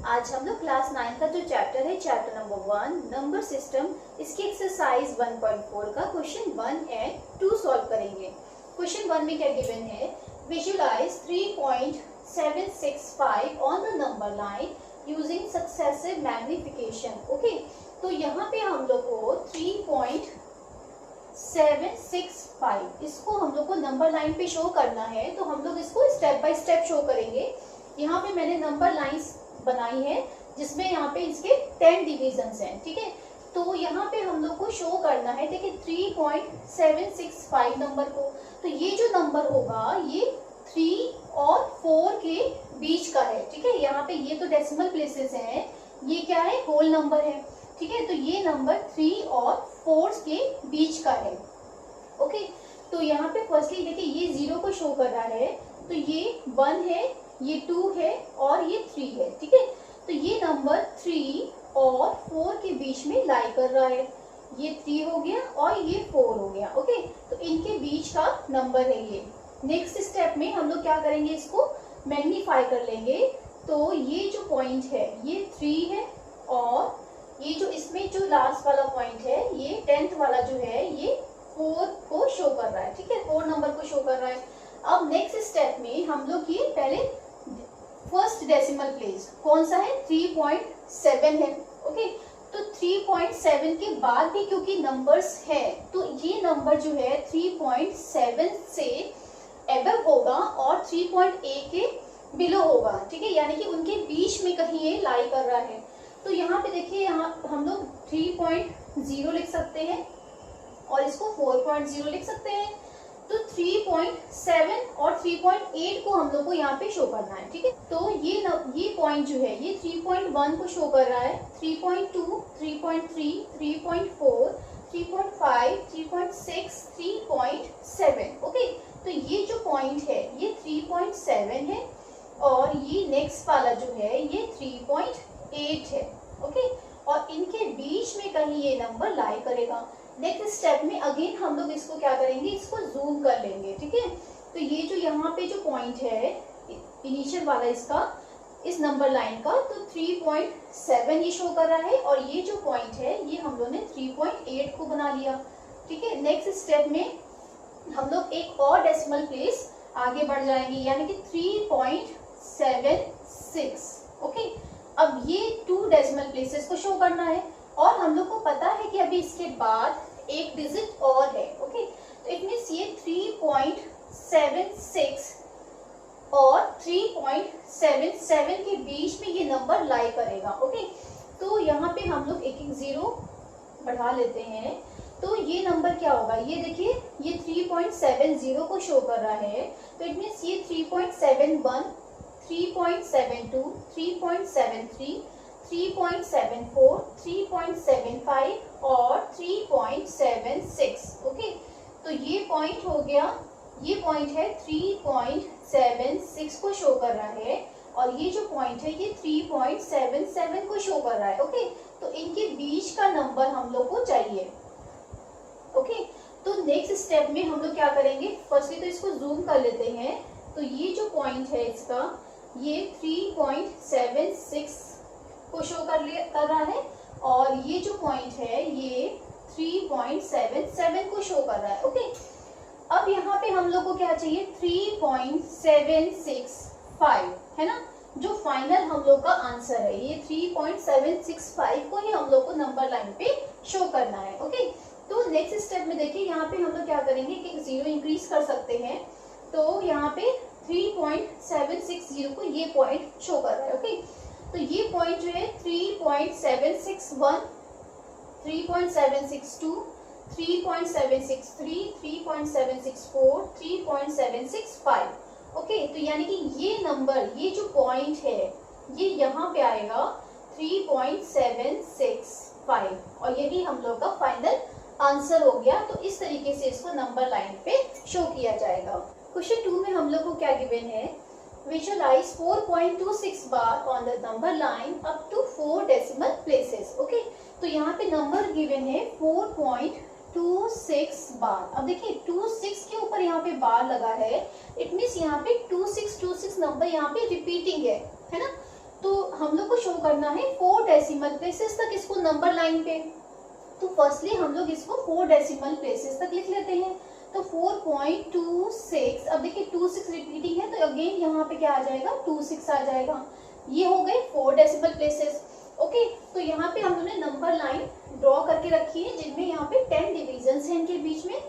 आज हम लोग क्लास 9 का जो चैप्टर है, चैप्टर नंबर 1 नंबर सिस्टम, इसकी एक्सरसाइज 1.4 का क्वेश्चन 1 एंड 2 सॉल्व करेंगे। क्वेश्चन 1 में क्या गिवन है, visualise 3.765 on the number line using successive magnification. Okay, तो यहाँ पे हम लोग को 3.765 इसको हम लोग को नंबर लाइन पे शो करना है, तो हम लोग इसको स्टेप बाय स्टेप शो करेंगे। यहाँ पे मैंने नंबर लाइंस बनाई है जिसमें यहाँ पे इसके 10 डिविजन्स हैं, ठीक है। तो यहाँ पे हम लोग को शो करना है, देखिए 3.765 नंबर को, तो ये जो नंबर होगा ये 3 और 4 के बीच का है, ठीक है। यहाँ पे ये तो डेसिमल प्लेसेस हैं, ये क्या है, होल नंबर है, ठीक है। तो ये नंबर 3 और 4 के बीच का है। ओके, तो यहाँ पे फर्स्टली देखिए ये 0 को शो कर रहा है, तो ये 1 है, ये 2 है और ये 3 है, ठीक है। तो ये नंबर 3 और 4 के बीच में लाई कर रहा है, ये 3 हो गया और ये 4 हो गया। ओके, तो इनके बीच का नंबर है ये। नेक्स्ट स्टेप में हम लोग क्या करेंगे, इसको मैग्नीफाई कर लेंगे। तो ये जो पॉइंट है ये 3 है और ये जो इसमें जो लास्ट वाला पॉइंट है ये 10th वाला जो है ये 4 को शो कर रहा है, ठीक है, 4 नंबर को शो कर रहा है। अब नेक्स्ट स्टेप में हम लोग ये पहले फर्स्ट डेसिमल प्लेस कौन सा है, 3.7 है। ओके, तो 3.7 के बाद भी क्योंकि नंबर्स है, तो ये नंबर जो है 3.7 से एबव होगा और 3.8 के बिलो होगा, ठीक है, यानी कि उनके बीच में कहीं ये लाई कर रहा है। तो यहाँ पे देखिए, यहाँ हम लोग 3.0 लिख सकते हैं और इसको 4.0 लिख सकते हैं। तो 3.7 और 3.8 को हम लोग को यहाँ पे शो करना है, ठीक है। तो ये पॉइंट जो है ये 3.1 को शो कर रहा है, 3.2, 3.3, 3.4, 3.5, 3.6, 3.7। ओके, तो ये जो पॉइंट है ये 3.7 है और ये नेक्स्ट वाला जो है ये 3.8 है। ओके, और इनके बीच में कहीं ये नंबर लाई करेगा। नेक्स्ट स्टेप में अगेन हम लोग इसको क्या करेंगे, इसको जूम कर लेंगे, ठीक है। तो ये जो यहाँ पे जो पॉइंट है इनिशियल वाला इसका, इस नंबर लाइन का, तो 3.7 ये शो कर रहा है और ये जो पॉइंट है ये हम लोग ने 3.8 को बना लिया, ठीक है। नेक्स्ट स्टेप में हम लोग एक और डेसिमल प्लेस आगे बढ़ जाएंगे, यानी कि 3.76। ओके, अब ये 2 डेसिमल प्लेसेस को शो करना है और हम लोग को पता है कि अभी इसके बाद एक डिजिट और है। ओके, तो इट मींस ये 3.76 और 3.77 के बीच में ये नंबर लाई करेगा। ओके, तो यहाँ पे हम लोग एक 0 बढ़ा लेते हैं, तो ये नंबर क्या होगा, ये देखिए ये 3.70 को शो कर रहा है, तो इट मींस ये 3.71, 3.72, 3.73, 3.74, 3.75 और 3.76। ओके, तो ये पॉइंट हो गया, ये पॉइंट है 3.76 को शो कर रहा है और ये जो पॉइंट है ये 3.77 को शो कर रहा है। ओके, तो इनके बीच का नंबर हम लोग को चाहिए। ओके, तो नेक्स्ट स्टेप में हम लोग क्या करेंगे, फर्स्टली तो इसको जूम कर लेते हैं। तो ये जो पॉइंट है इसका ये 3.76 को शो कर रहा है और ये जो पॉइंट है ये 3.77 को शो कर रहा है। ओके, अब यहाँ पे हम लोग को क्या चाहिए, 3.765 है ना, जो फाइनल हम लोग का आंसर है, ये 3.765 को ही हम लोग को नंबर लाइन पे शो करना है। ओके, तो नेक्स्ट स्टेप में देखिए यहाँ पे हम लोग क्या करेंगे कि 0 इंक्रीज कर सकते हैं, तो यहाँ पे 3.760 को ये पॉइंट शो कर रहा है। ओके, तो ये पॉइंट जो है 3.761, 3.762, 3.763, 3.764, 3.765। ओके, तो यानी कि ये नंबर, ये जो पॉइंट है ये यहाँ पे आएगा 3.765 और यही हम लोग का फाइनल आंसर हो गया। तो इस तरीके से इसको नंबर लाइन पे शो किया जाएगा। क्वेश्चन 2 में हम लोग को क्या गिवन है, visualize 4.26 bar on the number line up to 4 decimal places। Okay, तो यहाँ पे नंबर गिवन है 4.26 बार। अब देखिए 26 के ऊपर यहाँ पे बार लगा है, इट मीन्स यहाँ पे 2626 नंबर यहाँ पे रिपीटिंग है ना। तो हम लोग को हमको शो करना है 4 डेसिमल प्लेसेस तक इसको नंबर लाइन पे। तो फर्स्टली हम लोग इसको 4 डेसिमल प्लेसेस तक लिख लेते हैं। तो 4.26, अब देखिए 26 रिपीटिंग है तो अगेन यहाँ पे क्या आ जाएगा, 26 आ जाएगा। ये हो गए 4 डेसिमल प्लेसेस। ओके, तो यहाँ पे हमने नंबर लाइन ड्रॉ करके रखी है जिनमें यहाँ पे 10 डिविजन्स हैं इनके बीच में।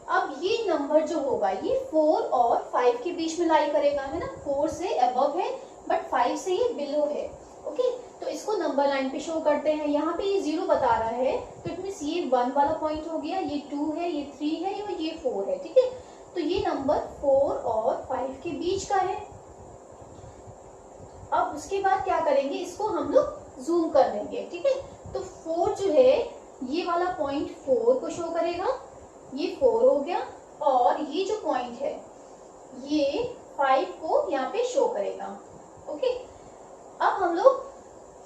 अब ये नंबर जो होगा ये 4 और 5 के बीच में लाई करेगा, है ना। 4 से अबव है बट 5 से ये बिलो है। ओके, तो इसको नंबर लाइन पे शो करते हैं। यहाँ पे ये 0 बता रहा है तो इट मीन्स ये 1 वाला पॉइंट हो गया, ये 2 है, ये 3 है और ये 4 है। ठीक है, तो ये नंबर 4 और 5 के बीच का है। अब उसके बाद क्या करेंगे, इसको हम लोग जूम कर लेंगे। ठीक है, तो 4 जो है ये वाला पॉइंट 4 को शो करेगा, ये 4 हो गया, और ये जो पॉइंट है ये 5 को यहाँ पे शो करेगा। ओके, अब हम लोग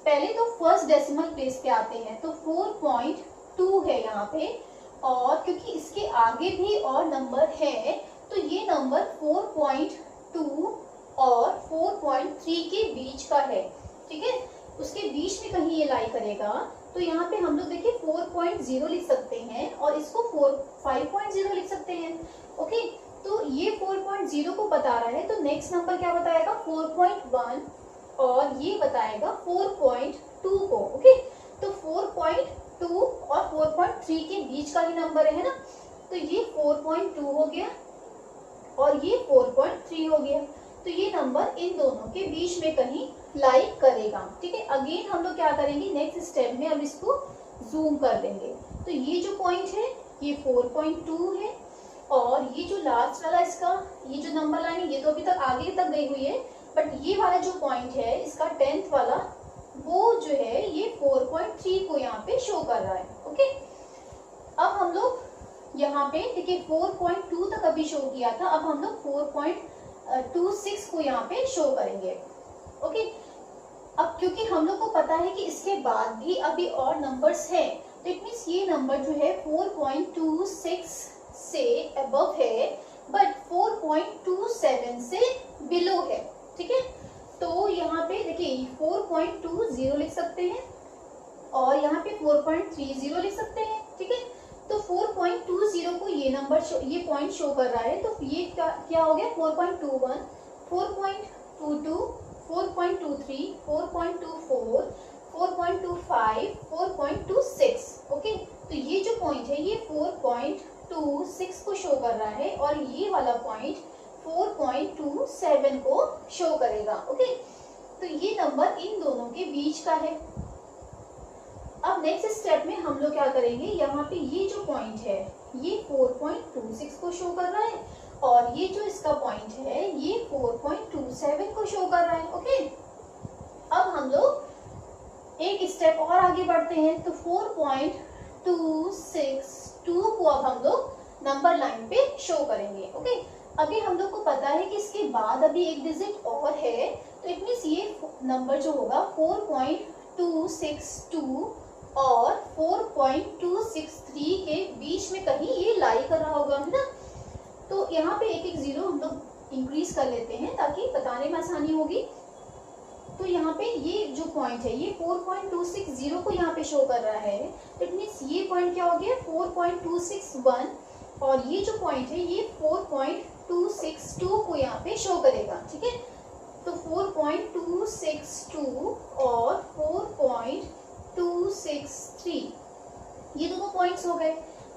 पहले तो फर्स्ट डेसिमल प्लेस पे आते हैं। तो 4.2 है यहाँ पे, और क्योंकि इसके आगे भी और नंबर है तो ये नंबर 4.2 और 4.3 के बीच का है। ठीक है, उसके बीच में कहीं ये लाई करेगा। तो यहाँ पे हम लोग देखिए 4.0 लिख सकते हैं और इसको 5.0 लिख सकते हैं। ओके, तो ये 4.0 को बता रहा है तो नेक्स्ट नंबर क्या बताएगा, 4.1, और ये बताएगा 4.2 को। ओके, तो 4.2 और 4.3 के बीच का ही नंबर है ना, तो ये 4.2 हो गया और ये 4.3 हो गया। तो ये नंबर इन दोनों के बीच में कहीं लाई करेगा। ठीक है, अगेन हम लोग क्या करेंगे, नेक्स्ट स्टेप में अब इसको जूम कर देंगे। तो ये जो पॉइंट है ये 4.2 है, और ये जो लास्ट वाला इसका ये जो नंबर लाइन है ये तो अभी तक आगे तक गई हुई है, बट ये वाला जो पॉइंट है इसका 10th वाला वो जो है ये 4.3 को यहाँ पे शो कर रहा है। ओके, अब हम लोग यहाँ पे देखिए 4.2 तक अभी शो किया था, अब हम लोग 4.26 को यहाँ पे शो करेंगे। ओके, अब क्योंकि हम लोग को पता है कि इसके बाद भी अभी और नंबर्स हैं, तो इट मीन्स ये नंबर जो है 4.26 से अबव है बट 4.27 से बिलो है। ठीक है, तो यहाँ पे देखिए 4.20 लिख सकते हैं और यहाँ पे 4.30 लिख सकते हैं। ठीक है, तो 4.20 को ये नंबर ये पॉइंट शो कर रहा है, तो ये क्या हो गया, 4.21, 4.22, 4.23, 4.24, 4.25, 4.26। ओके, तो ये जो पॉइंट है ये 4.26 को शो कर रहा है और ये वाला पॉइंट 4.27 को शो करेगा। ओके, तो ये नंबर इन दोनों के बीच का है। अब नेक्स्ट स्टेप में हम लोग क्या करेंगे, यहाँ पे ये जो पॉइंट है ये 4.26 को शो कर रहा है और ये जो इसका पॉइंट है ये 4.27 को शो कर रहा है। ओके, अब हम लोग एक स्टेप और आगे बढ़ते हैं। तो 4.262 को अब हम लोग नंबर लाइन पे शो करेंगे। ओके, अभी हम लोग को पता है कि इसके बाद अभी एक डिजिट और है, तो इट मीन्स ये नंबर जो होगा 4.262 और 4.263 के बीच में कहीं ये लाई कर रहा होगा, है ना। तो यहाँ पे एक एक जीरो हम लोग इंक्रीज कर लेते हैं ताकि बताने में आसानी होगी। तो यहाँ पे ये जो पॉइंट है ये 4.260 को यहाँ पे शो कर रहा है, इट मीन्स ये पॉइंट क्या हो गया 4.261, और ये जो पॉइंट है ये 4.262 को यहाँ पे शो करेगा। ठीक है, तो 4.262 और 4.263 ये दोनों पॉइंट्स हो गए।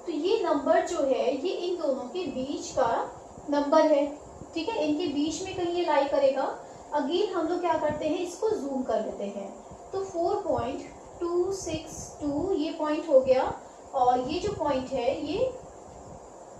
तो ये नंबर जो है ये इन दोनों के बीच का नंबर है। ठीक है, इनके बीच में कहीं ये लाई करेगा। अगेन हम लोग क्या करते हैं, इसको जूम कर लेते हैं। तो 4.262 ये पॉइंट हो गया, और ये जो पॉइंट है ये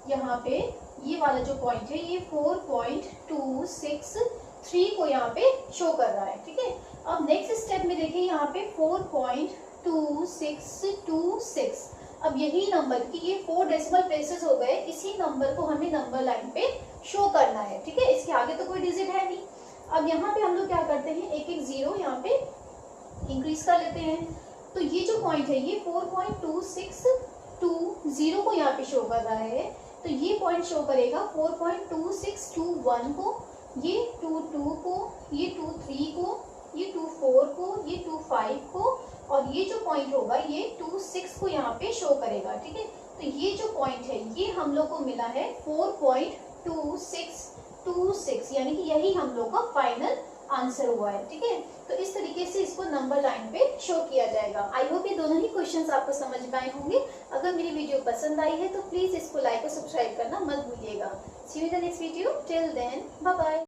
यहाँ पे ये वाला जो पॉइंट है ये 4.263 को यहाँ पे शो कर रहा है। ठीक है, अब नेक्स्ट स्टेप में देखिए यहाँ पे 4.2626, अब यही नंबर की ये 4 डेसिमल प्लेसेस हो गए, इसी नंबर को हमें नंबर लाइन पे शो करना है। ठीक है, इसके आगे तो कोई डिजिट है नहीं। अब यहाँ पे हम लोग क्या करते हैं, एक एक जीरो यहाँ पे इंक्रीज कर लेते हैं। तो ये जो पॉइंट है ये 4.2620 को यहाँ पे शो कर रहा है, तो ये पॉइंट शो करेगा 4.2621 को, ये 22 को, ये 23 को, ये 2.4 को, ये 2.5 को, और ये जो पॉइंट होगा ये 2.6 को यहाँ पे शो करेगा। ठीक है, तो ये जो पॉइंट है ये हम लोग को मिला है 4.2626, यानी कि यही हम लोग का फाइनल आंसर हुआ है। ठीक है, तो इस तरीके से इसको नंबर लाइन पे शो किया जाएगा। आई होप ये दोनों ही क्वेश्चंस आपको समझ में आए होंगे। अगर मेरी वीडियो पसंद आई है तो प्लीज इसको लाइक और सब्सक्राइब करना मत भूलिएगा। See you in the next video, till then bye bye.